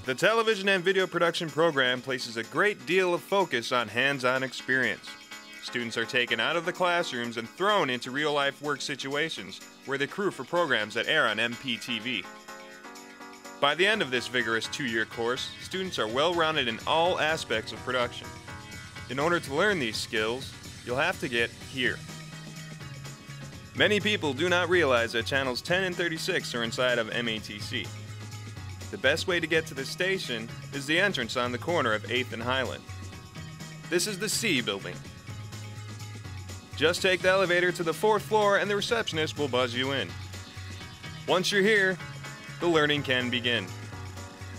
The television and video production program places a great deal of focus on hands-on experience. Students are taken out of the classrooms and thrown into real-life work situations where they crew for programs that air on MPTV. By the end of this vigorous 2-year course, students are well-rounded in all aspects of production. In order to learn these skills, you'll have to get here. Many people do not realize that channels 10 and 36 are inside of MATC. The best way to get to the station is the entrance on the corner of 8th and Highland. This is the C building. Just take the elevator to the 4th floor and the receptionist will buzz you in. Once you're here, the learning can begin.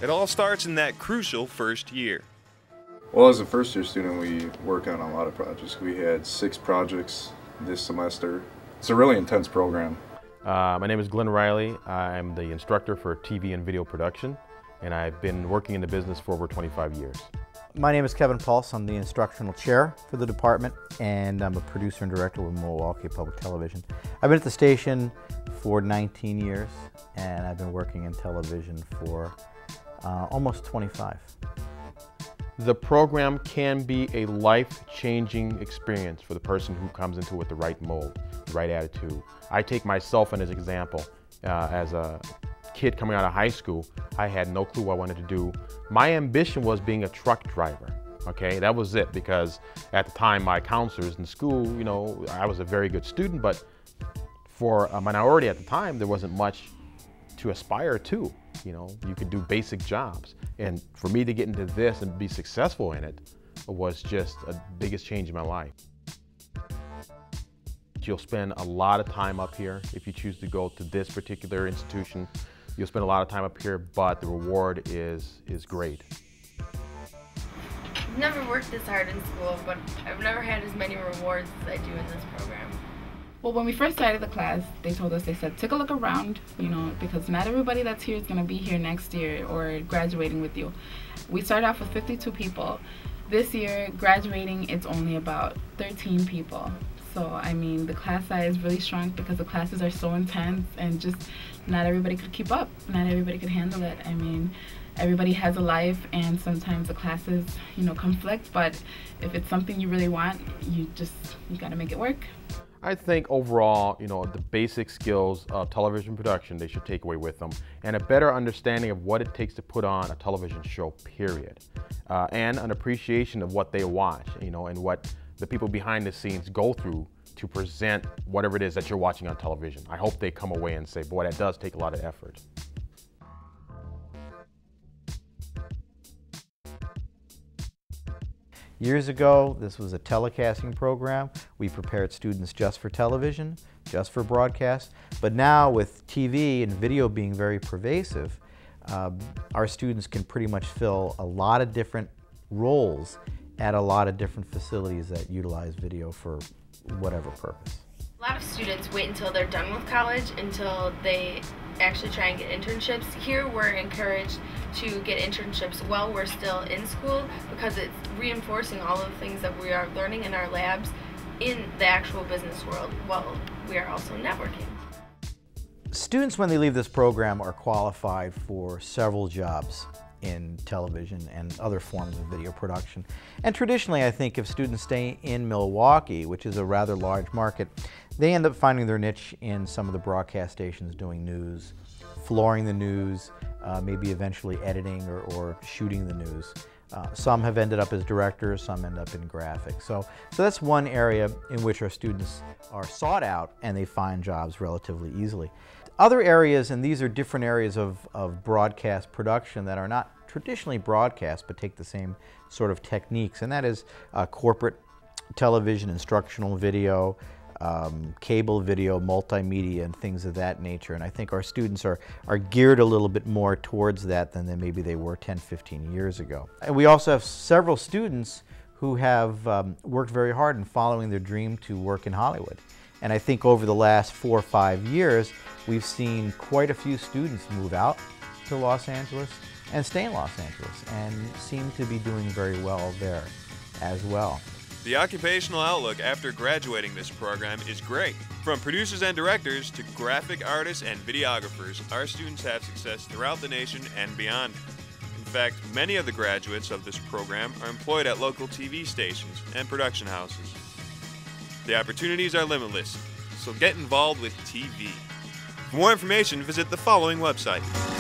It all starts in that crucial first year. Well, as a first-year student, we work on a lot of projects. We had 6 projects this semester. It's a really intense program. My name is Glenn Riley. I'm the instructor for TV and video production, and I've been working in the business for over 25 years. My name is Kevin Pulse. I'm the instructional chair for the department, and I'm a producer and director with Milwaukee Public Television. I've been at the station for 19 years, and I've been working in television for almost 25. The program can be a life-changing experience for the person who comes into it with the right mold, the right attitude. I take myself as an example. As a kid coming out of high school, I had no clue what I wanted to do. My ambition was being a truck driver. Okay, that was it, because at the time my counselors in school, you know, I was a very good student, but for a minority at the time, there wasn't much to aspire to. You know, you could do basic jobs. And for me to get into this and be successful in it was just the biggest change in my life. You'll spend a lot of time up here if you choose to go to this particular institution. You'll spend a lot of time up here, but the reward is great. I've never worked this hard in school, but I've never had as many rewards as I do in this program. Well, when we first started the class, they said, take a look around, you know, because not everybody that's here is going to be here next year or graduating with you. We started off with 52 people. This year, graduating, it's only about 13 people. So, I mean, the class size really shrunk because the classes are so intense and just not everybody could keep up. Not everybody could handle it. I mean, everybody has a life and sometimes the classes, you know, conflict, but if it's something you really want, you got to make it work. I think overall, you know, the basic skills of television production they should take away with them, and a better understanding of what it takes to put on a television show, period. And an appreciation of what they watch, you know, and what the people behind the scenes go through to present whatever it is that you're watching on television. I hope they come away and say, boy, that does take a lot of effort. Years ago, this was a telecasting program. We prepared students just for television, just for broadcast. But now with TV and video being very pervasive, our students can pretty much fill a lot of different roles at a lot of different facilities that utilize video for whatever purpose. A lot of students wait until they're done with college until they actually try and get internships. Here we're encouraged to get internships while we're still in school because it's reinforcing all of the things that we are learning in our labs in the actual business world while we are also networking. Students, when they leave this program, are qualified for several jobs in television and other forms of video production. And traditionally, I think if students stay in Milwaukee, which is a rather large market, they end up finding their niche in some of the broadcast stations doing news, flooring the news, maybe eventually editing or shooting the news. Some have ended up as directors, some end up in graphics. So that's one area in which our students are sought out and they find jobs relatively easily. Other areas, and these are different areas of broadcast production that are not traditionally broadcast but take the same sort of techniques, and that is corporate television, instructional video, cable video, multimedia, and things of that nature. And I think our students are geared a little bit more towards that than maybe they were 10, 15 years ago. And we also have several students who have worked very hard in following their dream to work in Hollywood. And I think over the last 4 or 5 years, we've seen quite a few students move out to Los Angeles and stay in Los Angeles and seem to be doing very well there as well. The occupational outlook after graduating this program is great. From producers and directors to graphic artists and videographers, our students have success throughout the nation and beyond. In fact, many of the graduates of this program are employed at local TV stations and production houses. The opportunities are limitless, so get involved with TV. For more information, visit the following website.